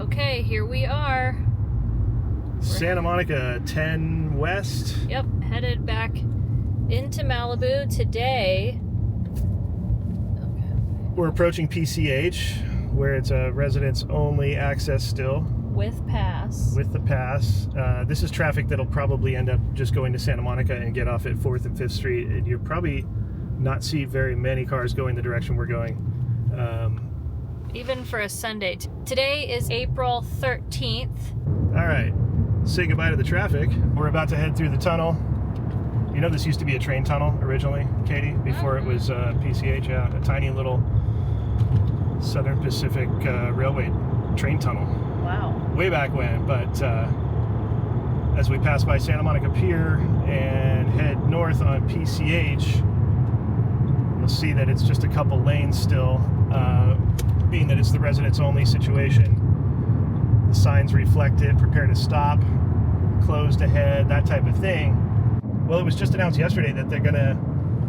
Okay, here we are. Santa Monica 10 West. Yep, headed back into Malibu today. We're approaching PCH, where it's a residents-only access still. With pass. With the pass. This is traffic that'll probably end up just going to Santa Monica and get off at 4th and 5th Street. And you'll probably not see very many cars going the direction we're going. Even for a Sunday. Today is April 13th. All right, say goodbye to the traffic. We're about to head through the tunnel. You know, this used to be a train tunnel originally, Katie, before it was PCH. Yeah, a tiny little Southern Pacific Railway train tunnel. Wow. Way back when, but as we pass by Santa Monica Pier and head north on PCH, you'll see that it's just a couple lanes still, being that it's the residents-only situation. The signs reflect it, prepare to stop, closed ahead, that type of thing. Well, it was just announced yesterday that they're going to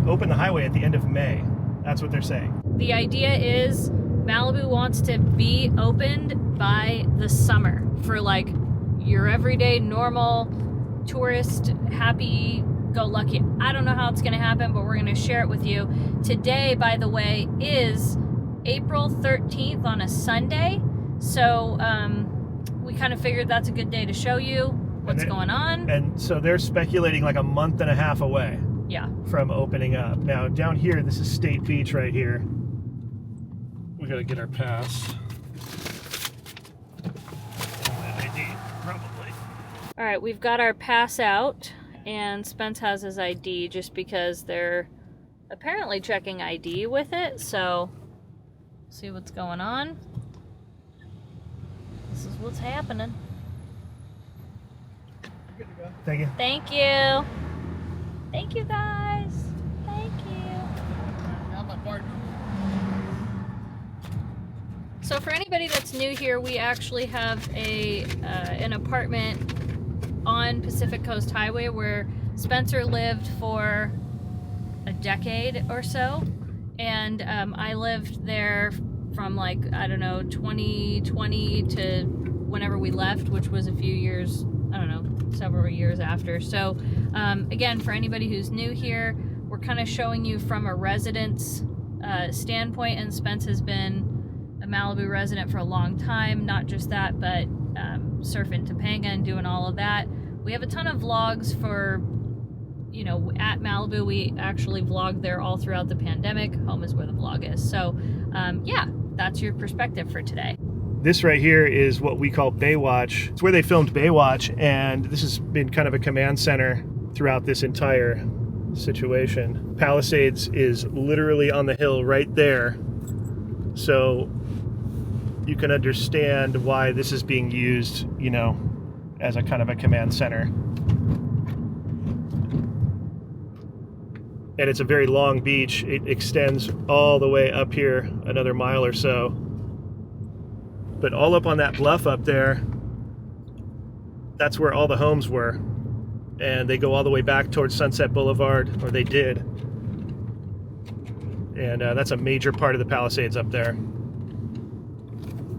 open the highway at the end of May. That's what they're saying. The idea is Malibu wants to be opened by the summer for like your everyday normal tourist happy-go-lucky. I don't know how it's going to happen, but we're going to share it with you. Today, by the way, is April 13th on a Sunday. So we kind of figured that's a good day to show you what's going on. And so they're speculating like a month and a half away. Yeah. From opening up. Now, down here, this is State Beach right here. We got to get our pass. ID, probably. All right, we've got our pass out, and Spence has his ID just because they're apparently checking ID with it, so see what's going on. This is what's happening. Good to go. Thank you. Thank you. Thank you, guys. Thank you. Now my partner. So for anybody that's new here, we actually have an apartment on Pacific Coast Highway where Spencer lived for a decade or so, and I lived there from like, I don't know, 2020 to whenever we left, which was a few years, I don't know, several years after. So again, for anybody who's new here, we're kind of showing you from a resident's standpoint, and Spence has been a Malibu resident for a long time. Not just that, but surfing Topanga and doing all of that. We have a ton of vlogs for, you know, at Malibu. We actually vlogged there all throughout the pandemic. Home is where the vlog is. So yeah, that's your perspective for today. This right here is what we call Baywatch. It's where they filmed Baywatch, and this has been kind of a command center throughout this entire situation. Palisades is literally on the hill right there, so you can understand why this is being used, you know, as a kind of a command center. And it's a very long beach. It extends all the way up here, another mile or so. But all up on that bluff up there, that's where all the homes were. And they go all the way back towards Sunset Boulevard, or they did. And that's a major part of the Palisades up there.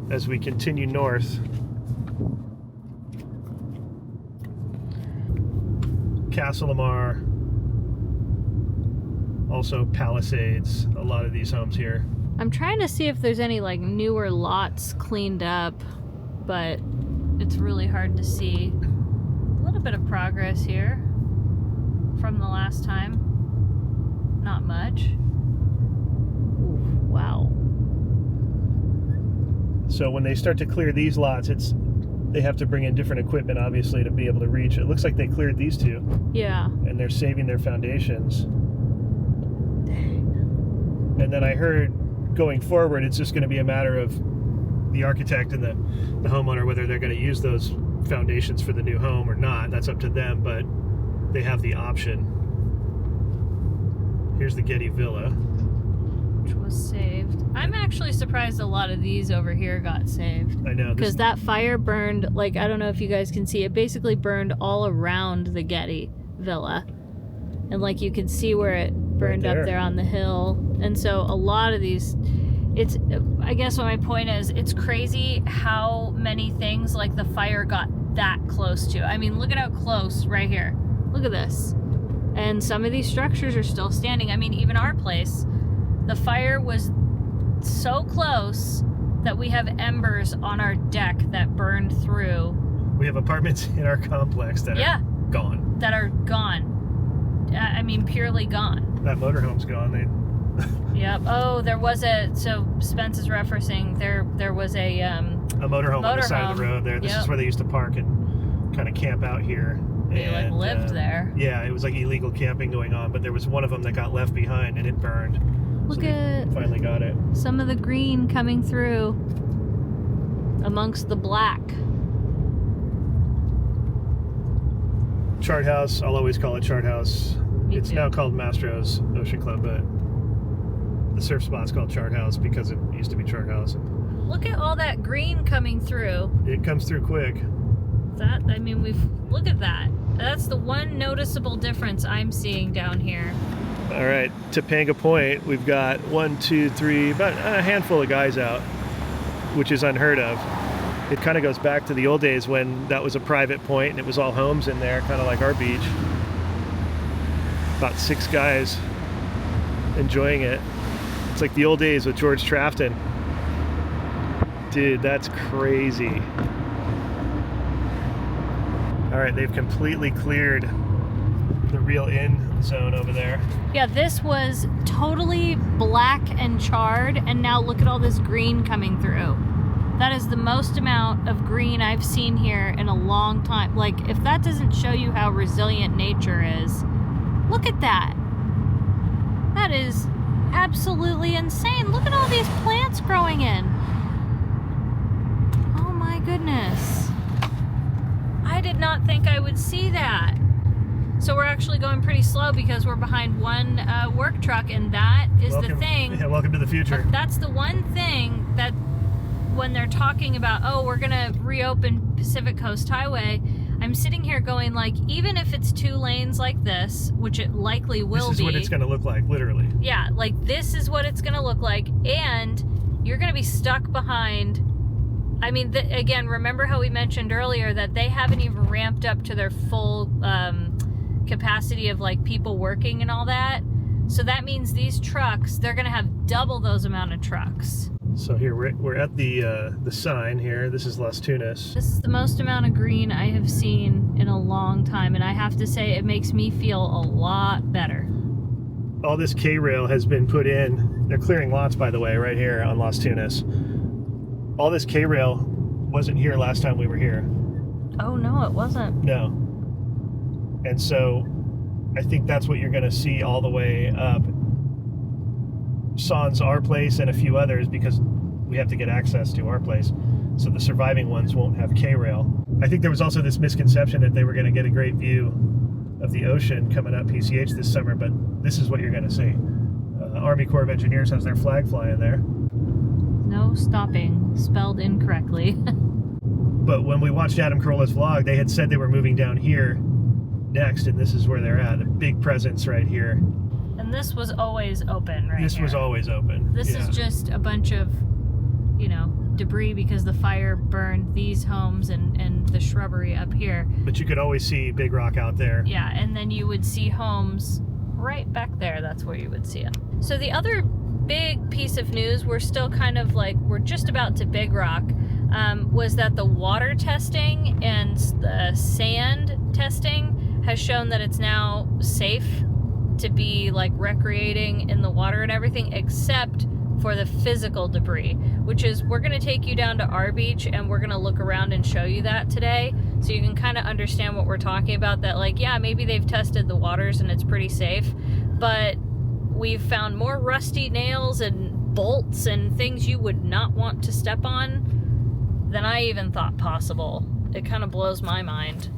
As we continue north, Castle Lamar, also Palisades, a lot of these homes here. I'm trying to see if there's any like newer lots cleaned up, but it's really hard to see. A little bit of progress here from the last time. Not much. Ooh, wow. So when they start to clear these lots, they have to bring in different equipment, obviously, to be able to reach. It looks like they cleared these two. Yeah. And they're saving their foundations. Dang. And then I heard going forward, it's just going to be a matter of the architect and the homeowner, whether they're going to use those foundations for the new home or not. That's up to them, but they have the option. Here's the Getty Villa, which was saved. I'm actually surprised a lot of these over here got saved. I know. Because that fire burned, like, I don't know if you guys can see, it basically burned all around the Getty Villa. And like you can see where it burned right up there on the hill. And so a lot of these, I guess what my point is, it's crazy how many things like the fire got that close to. I mean, look at how close right here. Look at this. And some of these structures are still standing. I mean, even our place, the fire was so close that we have embers on our deck that burned through. We have apartments in our complex that are gone. That are gone. I mean, purely gone. That motorhome's gone. Yep. Oh, there was so Spence is referencing, there was a motorhome on the side of the road there. This is where they used to park and kind of camp out here. They like lived there. Yeah, it was like illegal camping going on, but there was one of them that got left behind and it burned. Look at finally got it. Some of the green coming through amongst the black. Chart House, I'll always call it Chart House. It's now called Mastro's Ocean Club, but the surf spot's called Chart House because it used to be Chart House. Look at all that green coming through. It comes through quick. Look at that. That's the one noticeable difference I'm seeing down here. All right, Topanga Point, we've got 1, 2, 3, about a handful of guys out, which is unheard of. It kind of goes back to the old days when that was a private point and it was all homes in there, kind of like our beach. About 6 guys enjoying it. It's like the old days with George Trafton. Dude, that's crazy. All right, they've completely cleared the real in zone over there. Yeah, this was totally black and charred, and now look at all this green coming through. That is the most amount of green I've seen here in a long time. Like, if that doesn't show you how resilient nature is, look at that. That is absolutely insane. Look at all these plants growing in. Oh my goodness. I did not think I would see that. So we're actually going pretty slow because we're behind one work truck, and that is the thing. Yeah, welcome to the future. That's the one thing that when they're talking about, oh, we're gonna reopen Pacific Coast Highway, I'm sitting here going like, even if it's 2 lanes like this, which it likely will be. This is what it's gonna look like, literally. Yeah, like this is what it's gonna look like, and you're gonna be stuck behind. I mean, again, remember how we mentioned earlier that they haven't even ramped up to their full capacity of like people working and all that. So that means these trucks, they're gonna have double those amount of trucks. So here we're at the sign here. This is Las Tunas. This is the most amount of green I have seen in a long time, and I have to say it makes me feel a lot better. All this K-rail has been put in. They're clearing lots, by the way, right here on Las Tunas. All this K-rail wasn't here last time we were here. Oh no, it wasn't. No. And so I think that's what you're going to see all the way up Sans our place and a few others, because we have to get access to our place. So the surviving ones won't have K-rail. I think there was also this misconception that they were going to get a great view of the ocean coming up PCH this summer, but this is what you're going to see. Army Corps of Engineers has their flag flying there. No stopping, spelled incorrectly. But when we watched Adam Carolla's vlog, they had said they were moving down here next, and this is where they're at. A big presence right here. And this was always open, right? This was always open. This is just a bunch of, you know, debris because the fire burned these homes and the shrubbery up here. But you could always see Big Rock out there. Yeah, and then you would see homes right back there. That's where you would see them. So the other big piece of news, we're still kind of like, we're just about to Big Rock, was that the water testing and the sand testing has shown that it's now safe to be like recreating in the water and everything, except for the physical debris, which is, we're going to take you down to our beach and we're going to look around and show you that today, so you can kind of understand what we're talking about. That like, yeah, maybe they've tested the waters and it's pretty safe, but we've found more rusty nails and bolts and things you would not want to step on than I even thought possible. It kind of blows my mind.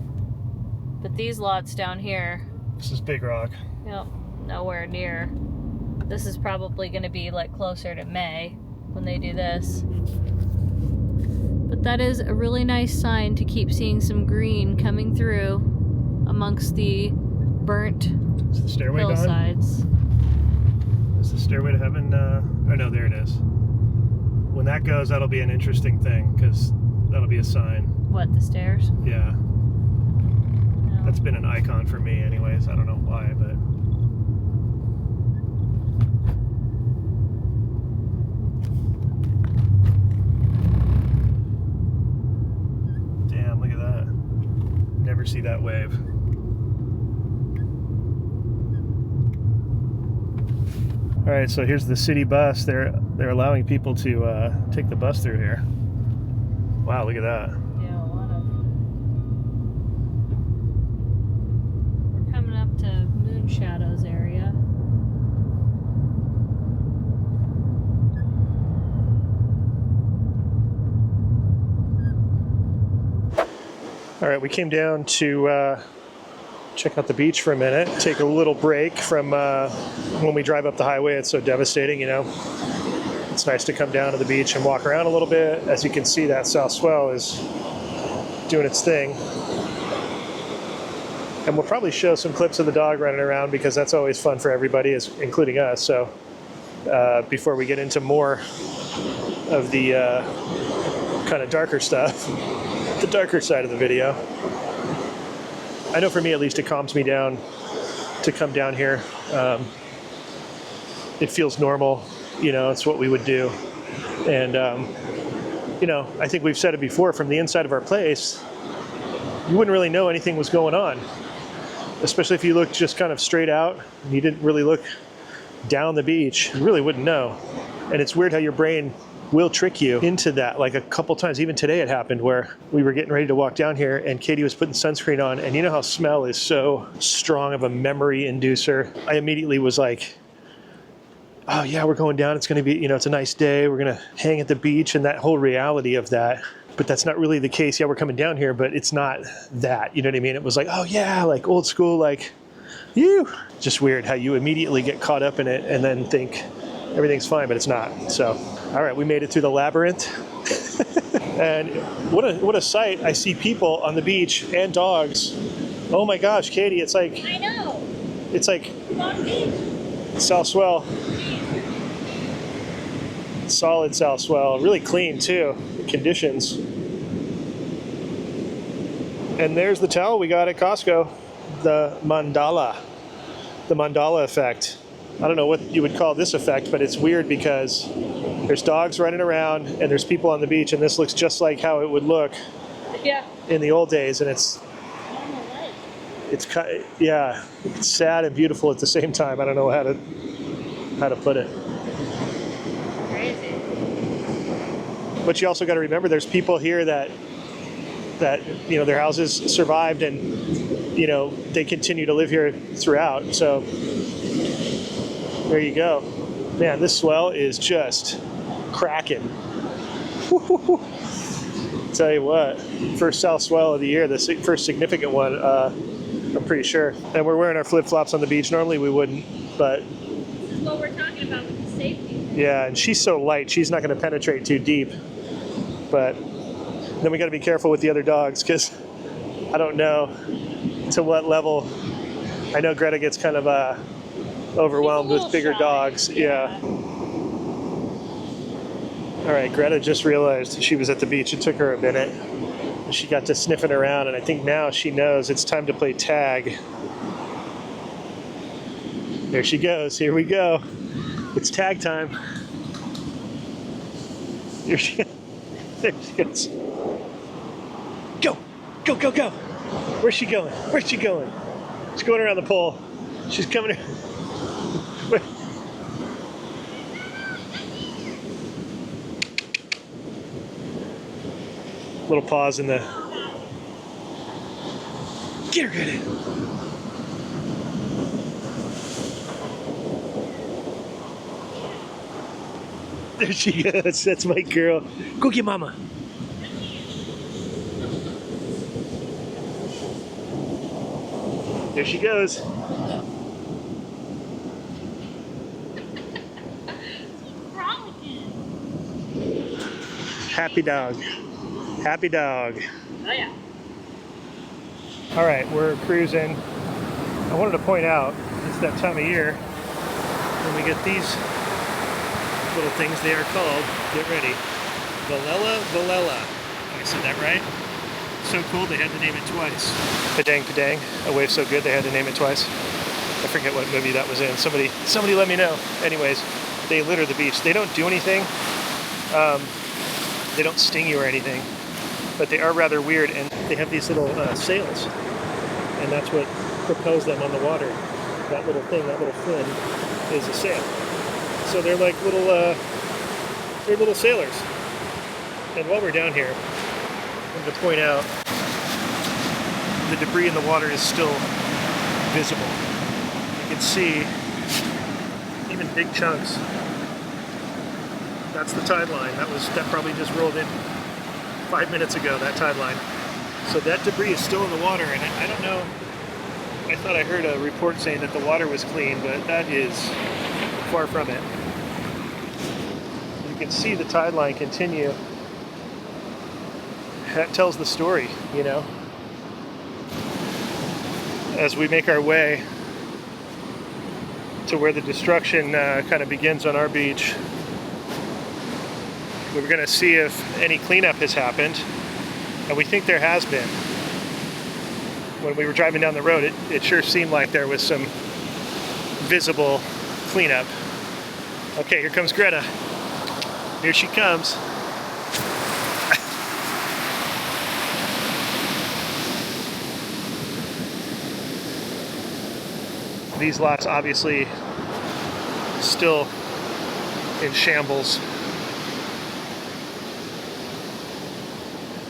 But these lots down here, this is Big Rock. Yep, nowhere near. This is probably going to be like closer to May when they do this. But that is a really nice sign to keep seeing some green coming through amongst the burnt Is the stairway hillsides. gone? Is the stairway to heaven? Oh no, there it is. When that goes, that'll be an interesting thing, because that'll be a sign. What, the stairs? Yeah. No. That's been an icon for me anyways. I don't know why, but... Damn, look at that. Never see that wave. All right, so here's the city bus. They're allowing people to take the bus through here. Wow, look at that. Yeah, a lot of... We're coming up to Moon Shadows area. All right, we came down to check out the beach for a minute, take a little break from when we drive up the highway. It's so devastating, you know. It's nice to come down to the beach and walk around a little bit. As you can see, that south swell is doing its thing. And we'll probably show some clips of the dog running around, because that's always fun for everybody, including us. So before we get into more of the kind of darker stuff, the darker side of the video, I know for me at least, it calms me down to come down here. It feels normal, you know, it's what we would do. And, you know, I think we've said it before, from the inside of our place, you wouldn't really know anything was going on. Especially if you looked just kind of straight out and you didn't really look down the beach, you really wouldn't know. And it's weird how your brain will trick you into that. Like a couple times, even today it happened, where we were getting ready to walk down here and Katie was putting sunscreen on, and you know how smell is so strong of a memory inducer. I immediately was like, oh yeah, we're going down. It's going to be, you know, it's a nice day. We're going to hang at the beach, and that whole reality of that. But that's not really the case. Yeah, we're coming down here, but it's not that, you know what I mean? It was like, oh yeah, like old school, like, you. Just weird how you immediately get caught up in it and then think everything's fine, but it's not. So, all right, we made it through the labyrinth. And what a sight. I see people on the beach and dogs. Oh my gosh, Katie, it's like... I know. It's like... Long Beach. South swell. Solid south swell. Really clean, too. The conditions. And there's the towel we got at Costco. The mandala. The mandala effect. I don't know what you would call this effect, but it's weird because there's dogs running around and there's people on the beach, and this looks just like how it would look in the old days. And it's yeah, it's sad and beautiful at the same time. I don't know how to put it. Crazy. But you also got to remember, there's people here that you know, their houses survived, and you know, they continue to live here throughout. So there you go. Man, this swell is just cracking. Tell you what, first south swell of the year, the first significant one, I'm pretty sure. And we're wearing our flip-flops on the beach. Normally we wouldn't, but... This is what we're talking about with the safety. Yeah, and she's so light, she's not going to penetrate too deep. But then we got to be careful with the other dogs, because I don't know to what level. I know Greta gets kind of overwhelmed with bigger dogs. Yeah. All right, Greta just realized she was at the beach. It took her a minute. She got to sniffing around, and I think now she knows it's time to play tag. There she goes. Here we go. It's tag time. There she goes. Go, go, go, go. Where's she going? Where's she going? She's going around the pole. She's coming. Little pause in the... Get her, get it. There she goes. That's my girl. Go get mama. There she goes. Happy dog. Happy dog. Oh yeah. All right, we're cruising. I wanted to point out, it's that time of year when we get these little things, they are called, get ready, Vilela. I said that right? So cool, they had to name it twice. Padang Padang, a wave so good they had to name it twice. I forget what movie that was in. Somebody let me know. Anyways, they litter the beach. They don't do anything. They don't sting you or anything, but they are rather weird, and they have these little sails, and that's what propels them on the water. That little thing, that little fin, is a sail. So they're like little sailors. And while we're down here, I'm going to point out the debris in the water is still visible. You can see even big chunks. That's the tide line. That probably just rolled in 5 minutes ago, that tide line. So that debris is still in the water, and I don't know. I thought I heard a report saying that the water was clean, but that is far from it. You can see the tide line continue. That tells the story, you know. As we make our way to where the destruction kind of begins on our beach, we're going to see if any cleanup has happened, and we think there has been. When we were driving down the road, it sure seemed like there was some visible cleanup. Okay, here comes Greta. Here she comes. These lots obviously still in shambles.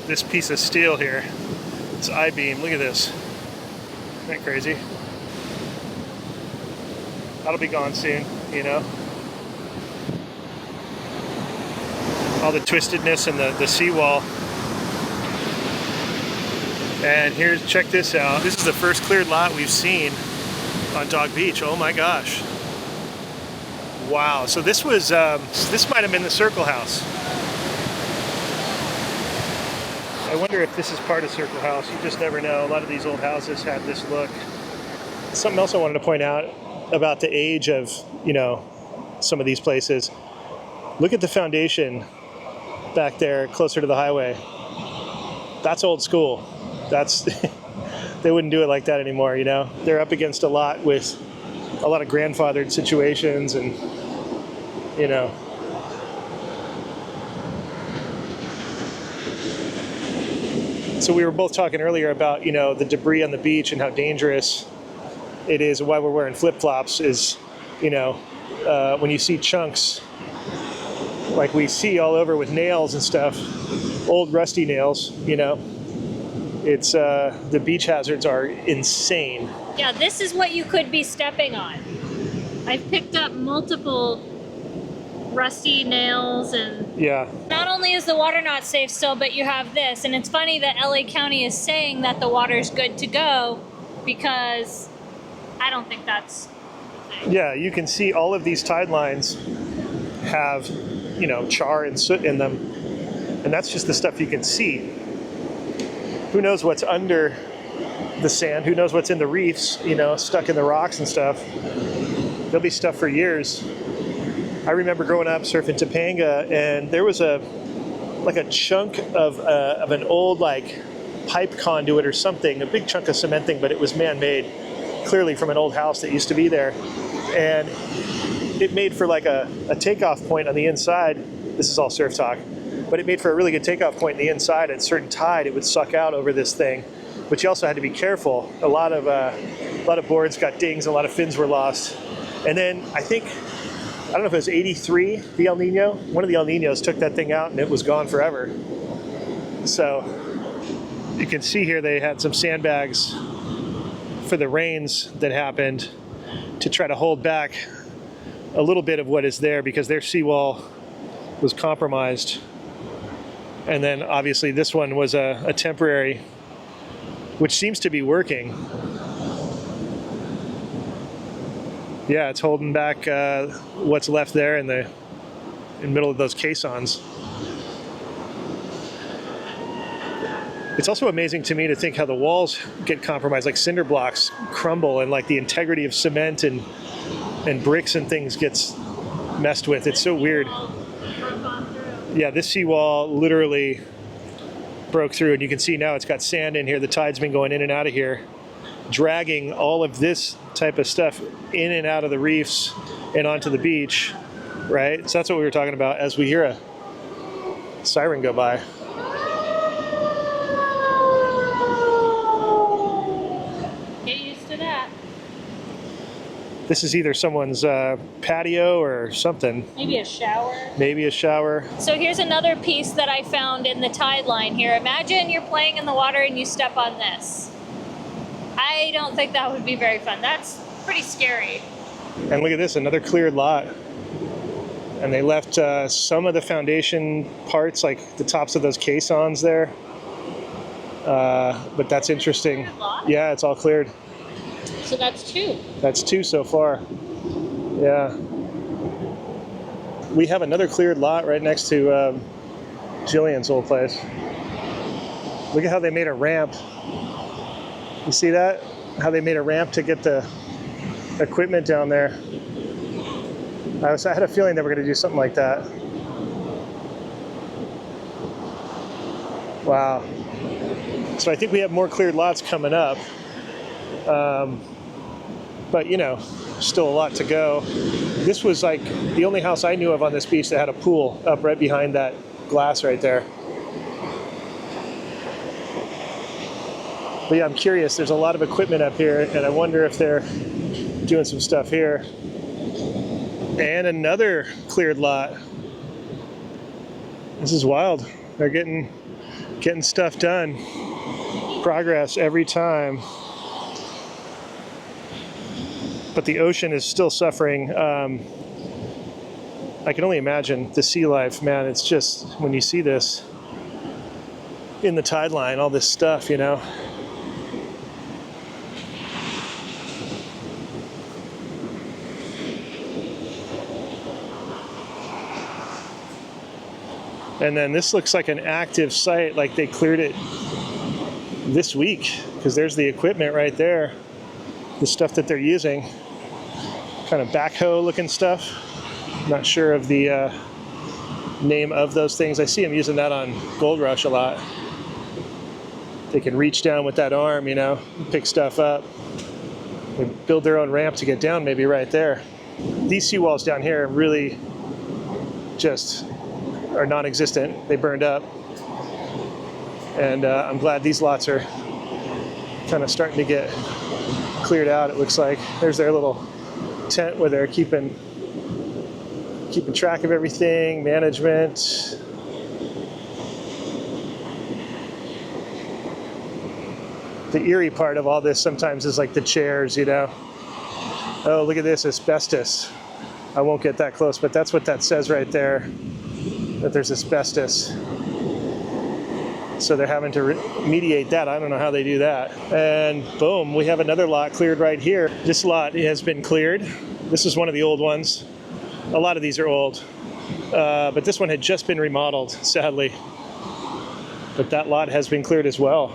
This piece of steel here, this I-beam, look at this. Isn't that crazy? That'll be gone soon, you know? All the twistedness and the seawall. And here's, check this out. This is the first cleared lot we've seen on Dog Beach. Oh my gosh. Wow, so this was, this might have been the Circle House. I wonder if this is part of Circle House. You just never know. A lot of these old houses have this look. Something else I wanted to point out about the age of, you know, some of these places. Look at the foundation back there closer to the highway. That's old school. That's they wouldn't do it like that anymore, you know. They're up against a lot of grandfathered situations, and you know. So we were both talking earlier about, you know, the debris on the beach and how dangerous it is, and why we're wearing flip-flops is, you know, when you see chunks like we see all over with nails and stuff, old rusty nails, you know, it's the beach hazards are insane. Yeah, this is what you could be stepping on. I've picked up multiple rusty nails, and yeah. Not only is the water not safe still, but you have this, and it's funny that LA County is saying that the water's good to go, because I don't think that's the thing. Yeah, you can see all of these tide lines have, you know, char and soot in them, and that's just the stuff you can see. Who knows what's under the sand? Who knows what's in the reefs, you know, stuck in the rocks and stuff. There'll be stuff for years. I remember growing up surfing Topanga, and there was a chunk of an old like pipe conduit or something, a big chunk of cement thing, but it was man-made, clearly from an old house that used to be there. And it made for like a takeoff point on the inside. This is all surf talk, but it made for a really good takeoff point on the inside. At a certain tide, it would suck out over this thing, but you also had to be careful. A lot of boards got dings, a lot of fins were lost. And then I don't know if it was 83, the El Nino. One of the El Ninos took that thing out and it was gone forever. So you can see here they had some sandbags for the rains that happened to try to hold back a little bit of what is there, because their seawall was compromised. And then obviously this one was a temporary, which seems to be working. Yeah, it's holding back what's left there in the middle of those caissons. It's also amazing to me to think how the walls get compromised, like cinder blocks crumble, and like the integrity of cement and bricks and things gets messed with. It's so weird. Broke on through. Yeah, this seawall literally broke through, and you can see now it's got sand in here. The tide's been going in and out of here, dragging all of this type of stuff in and out of the reefs and onto the beach, right? So that's what we were talking about as we hear a siren go by. Get used to that. This is either someone's patio or something. Maybe a shower. Maybe a shower. So here's another piece that I found in the tide line here. Imagine you're playing in the water and you step on this. I don't think that would be very fun. That's pretty scary. And look at this, another cleared lot. And they left some of the foundation parts, like the tops of those caissons there. But that's interesting. Yeah, it's all cleared. So that's 2. That's 2 so far. Yeah. We have another cleared lot right next to Jillian's old place. Look at how they made a ramp. You see that? How they made a ramp to get the equipment down there. I had a feeling they were going to do something like that. Wow. So I think we have more cleared lots coming up. But you know, still a lot to go. This was like the only house I knew of on this beach that had a pool up right behind that glass right there. But yeah, I'm curious. There's a lot of equipment up here, and I wonder if they're doing some stuff here. And another cleared lot. This is wild. They're getting stuff done. Progress every time. But the ocean is still suffering. I can only imagine the sea life, man. It's just, when you see this in the tide line, all this stuff, you know. And then this looks like an active site, like they cleared it this week, because there's the equipment right there, the stuff that they're using, kind of backhoe looking stuff. Not sure of the name of those things. I see them using that on Gold Rush a lot. They can reach down with that arm, you know, pick stuff up. They build their own ramp to get down, maybe right there. These seawalls down here really just are non-existent. They burned up. And I'm glad these lots are kind of starting to get cleared out, it looks like. There's their little tent where they're keeping track of everything, management. The eerie part of all this sometimes is like the chairs, you know. Oh, look at this, asbestos. I won't get that close, but that's what that says right there, that there's asbestos. So they're having to remediate that. I don't know how they do that. And boom, we have another lot cleared right here. This lot has been cleared. This is one of the old ones. A lot of these are old. But this one had just been remodeled, sadly. But that lot has been cleared as well.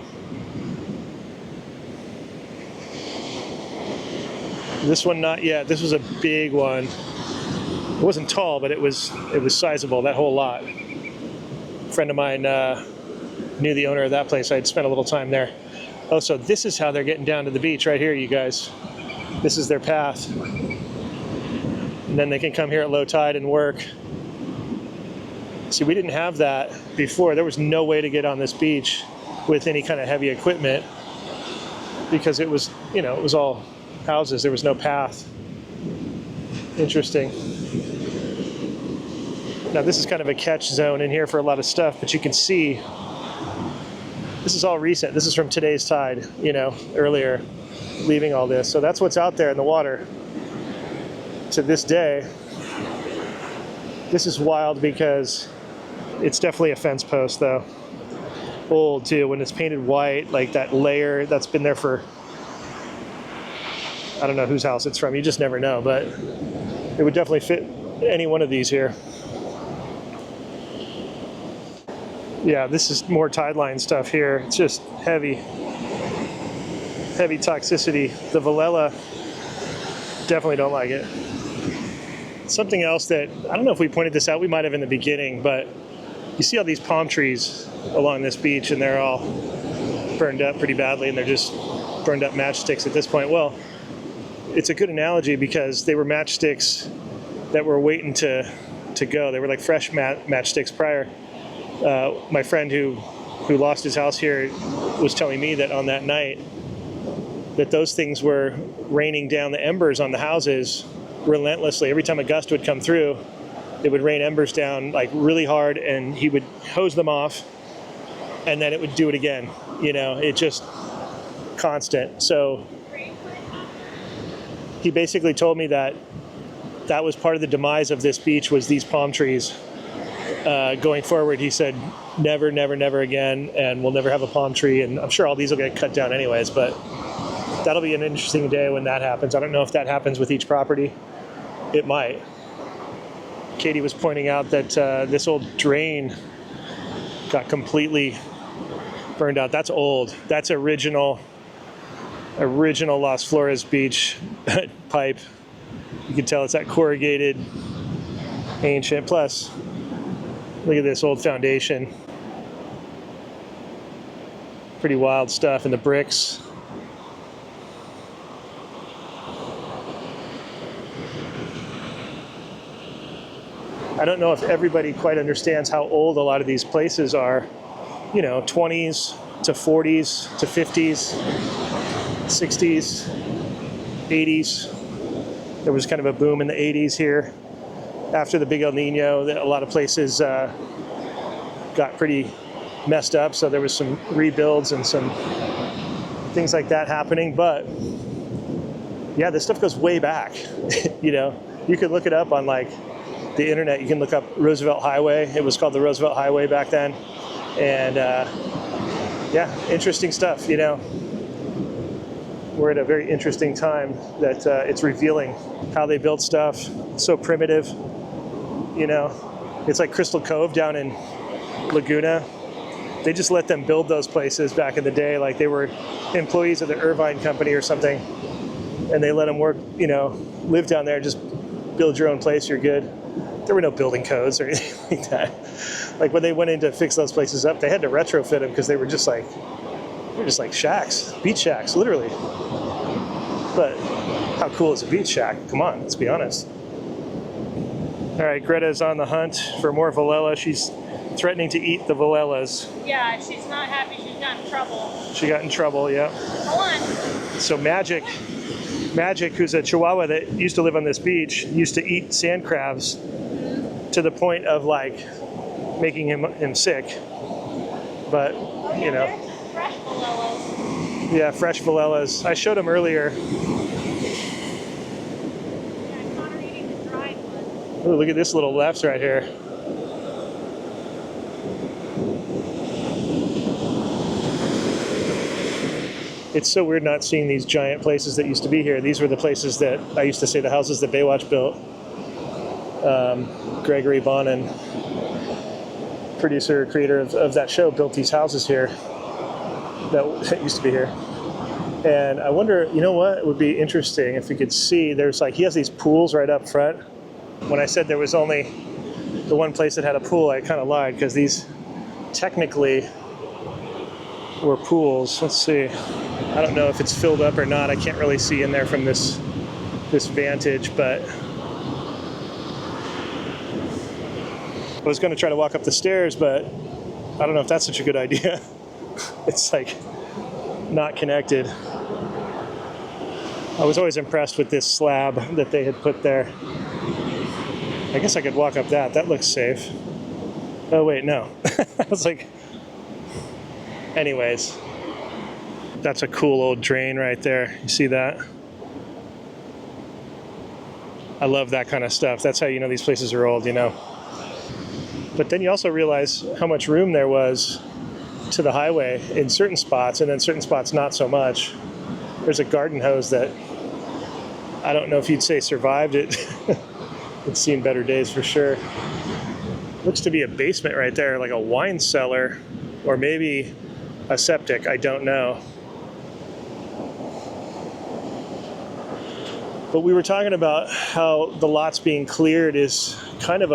This one not yet. This was a big one. It wasn't tall, but it was sizable, that whole lot. A friend of mine knew the owner of that place. I'd spent a little time there. Oh, so this is how they're getting down to the beach right here, you guys. This is their path. And then they can come here at low tide and work. See, we didn't have that before. There was no way to get on this beach with any kind of heavy equipment because it was, you know, it was all houses. There was no path. Interesting. Now this is kind of a catch zone in here for a lot of stuff, but you can see this is all recent. This is from today's tide, you know, earlier, leaving all this. So that's what's out there in the water to this day. This is wild because it's definitely a fence post though. Old too, when it's painted white, like that layer that's been there for, I don't know whose house it's from, you just never know, but it would definitely fit any one of these here. Yeah, this is more tide line stuff here. It's just heavy toxicity. The Valella, definitely don't like it. Something else that, I don't know if we pointed this out, we might have in the beginning, but you see all these palm trees along this beach, and they're all burned up pretty badly, and they're just burned up matchsticks at this point. Well, it's a good analogy because they were matchsticks that were waiting to go. They were like fresh matchsticks prior. My friend who lost his house here was telling me that on that night that those things were raining down the embers on the houses relentlessly. Every time a gust would come through, it would rain embers down like really hard, and he would hose them off, and then it would do it again. You know, it just constant. So he basically told me that was part of the demise of this beach, was these palm trees. Going forward, he said, never, never, never again, and we'll never have a palm tree. And I'm sure all these will get cut down anyways, but that'll be an interesting day when that happens. I don't know if that happens with each property. It might. Katie was pointing out that this old drain got completely burned out. That's old. That's original Las Flores Beach pipe. You can tell it's that corrugated, ancient. Plus, look at this old foundation. Pretty wild stuff. And the bricks. I don't know if everybody quite understands how old a lot of these places are. You know, 20s to 40s to 50s, 60s, 80s. There was kind of a boom in the 80s here. After the big El Nino, a lot of places got pretty messed up, so there was some rebuilds and some things like that happening. But yeah, this stuff goes way back. You know, you could look it up on like the internet. You can look up Roosevelt Highway. It was called the Roosevelt Highway back then. And yeah, interesting stuff, you know. We're at a very interesting time that it's revealing how they built stuff. So primitive, you know. It's like Crystal Cove down in Laguna. They just let them build those places back in the day, like they were employees of the Irvine Company or something. And they let them work, you know, live down there, just build your own place, you're good. There were no building codes or anything like that. Like when they went in to fix those places up, they had to retrofit them because they were just like shacks, beach shacks, literally. But how cool is a beach shack? Come on, let's be honest. All right, Greta's on the hunt for more Villela. She's threatening to eat the Vilellas. Yeah, she's not happy. She's got in trouble. She got in trouble, yeah. Hold on. So Magic, who's a Chihuahua that used to live on this beach, used to eat sand crabs to the point of like making him sick. But, you know. Fresh Vilellas. Yeah, fresh Vilellas. I showed him earlier. Yeah, I caught her eating the dried one. Ooh, look at this little lefts right here. It's so weird not seeing these giant places that used to be here. These were the places that I used to say the houses that Baywatch built. Gregory Bonin, producer, creator of that show, built these houses here that used to be here. And I wonder, you know what, it would be interesting if we could see, there's like, he has these pools right up front. When I said there was only the one place that had a pool, I kind of lied, because these technically were pools. Let's see. I don't know if it's filled up or not. I can't really see in there from this vantage, but I was going to try to walk up the stairs, but I don't know if that's such a good idea. It's like not connected. I was always impressed with this slab that they had put there. I guess I could walk up that. That looks safe. Oh, wait, no. I was like, anyways, that's a cool old drain right there. You see that? I love that kind of stuff. That's how you know these places are old, you know. But then you also realize how much room there was to the highway in certain spots, and then certain spots not so much. There's a garden hose that I don't know if you'd say survived it. It's seen better days for sure. Looks to be a basement right there, like a wine cellar, or maybe a septic, I don't know. But we were talking about how the lots being cleared is kind of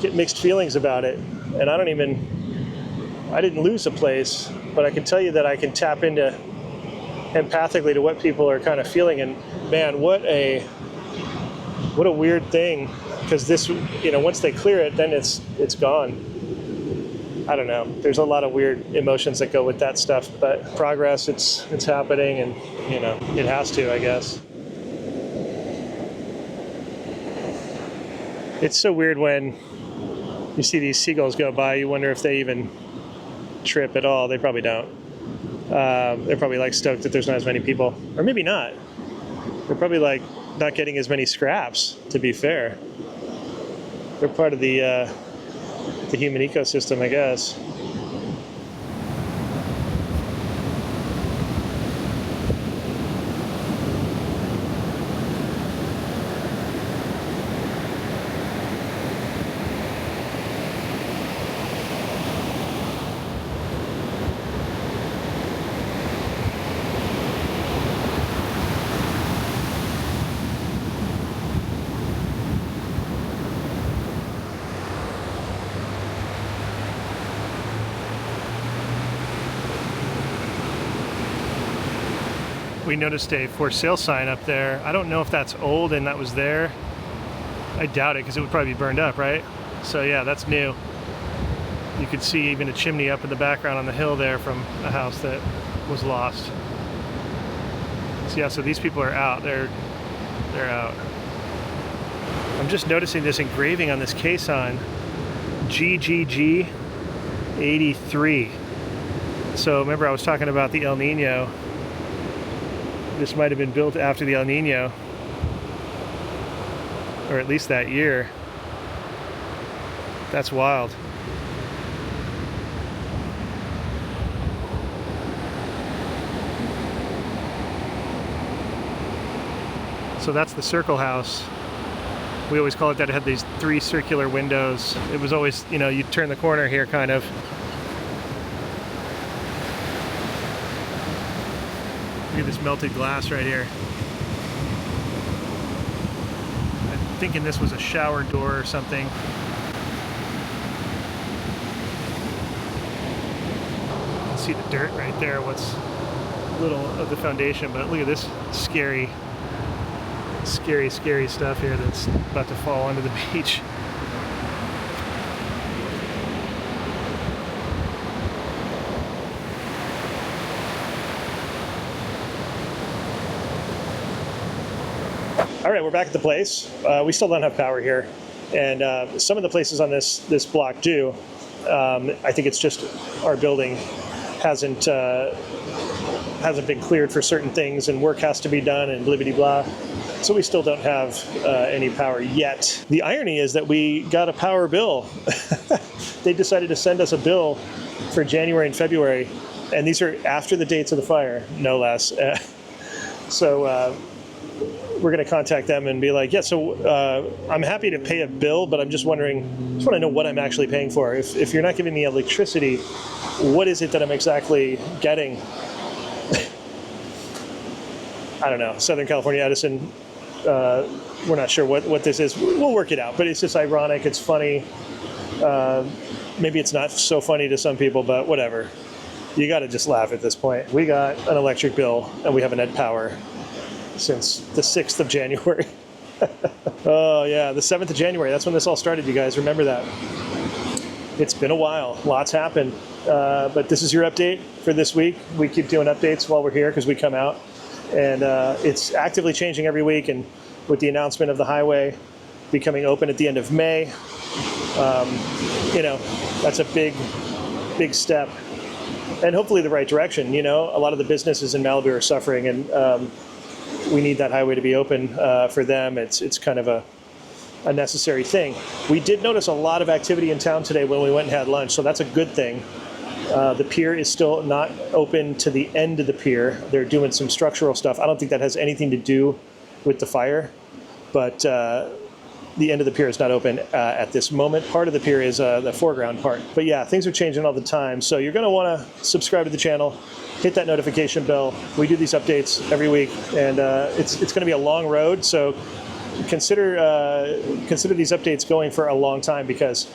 get mixed feelings about it. And I didn't lose a place, but I can tell you that I can tap into empathically to what people are kind of feeling. And man, what a weird thing, because this, once they clear it, then it's gone. I don't know. There's a lot of weird emotions that go with that stuff, but progress, it's happening, and it has to, I guess. It's so weird when you see these seagulls go by. You wonder if they even trip at all. They probably don't. They're probably like stoked that there's not as many people, or maybe not. They're probably like not getting as many scraps, to be fair. They're part of the human ecosystem, I guess. We noticed a for sale sign up there. I don't know if that's old and that was there. I doubt it, because it would probably be burned up, right? So yeah, that's new. You could see even a chimney up in the background on the hill there from a house that was lost. So yeah, so these people are out. They're out. I'm just noticing this engraving on this caisson, GGG 83. So remember I was talking about the El Nino. This might have been built after the El Nino, or at least that year. That's wild. So that's the circle house. We always call it that. It had these 3 circular windows. It was always, you turn the corner here kind of. Look at this melted glass right here. I'm thinking this was a shower door or something. You can see the dirt right there, what's little of the foundation, but look at this scary stuff here that's about to fall onto the beach. All right, we're back at the place. We still don't have power here, and some of the places on this block do. I think it's just our building hasn't been cleared for certain things, and work has to be done, and blibbity blah. So we still don't have any power yet. The irony is that we got a power bill. They decided to send us a bill for January and February, and these are after the dates of the fire, no less. So we're going to contact them and be like, yeah, so I'm happy to pay a bill, but I'm just wondering, just want to know what I'm actually paying for. If you're not giving me electricity, what is it that I'm exactly getting? I don't know. Southern California Edison, we're not sure what this is. We'll work it out, but it's just ironic. It's funny. Maybe it's not so funny to some people, but whatever. You got to just laugh at this point. We got an electric bill, and we haven't had power since the 6th of January. Oh yeah, the 7th of January. That's when this all started, you guys. Remember that. It's been a while. Lots happened. But this is your update for this week. We keep doing updates while we're here because we come out. And it's actively changing every week. And with the announcement of the highway becoming open at the end of May, that's a big step. And hopefully the right direction. A lot of the businesses in Malibu are suffering, and we need that highway to be open for them. It's kind of a necessary thing. We did notice a lot of activity in town today when we went and had lunch, so that's a good thing. The pier is still not open to the end of the pier. They're doing some structural stuff. I don't think that has anything to do with the fire, but the end of the pier is not open at this moment. Part of the pier is the foreground part. But yeah, things are changing all the time. So you're going to want to subscribe to the channel, hit that notification bell. We do these updates every week, and it's going to be a long road. So consider these updates going for a long time, because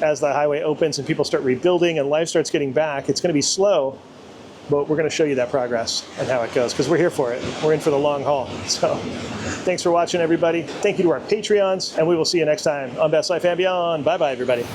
as the highway opens and people start rebuilding and life starts getting back, it's going to be slow. But we're going to show you that progress and how it goes, because we're here for it. We're in for the long haul. So thanks for watching, everybody. Thank you to our Patreons, and we will see you next time on Best Life and Beyond. Bye-bye, everybody.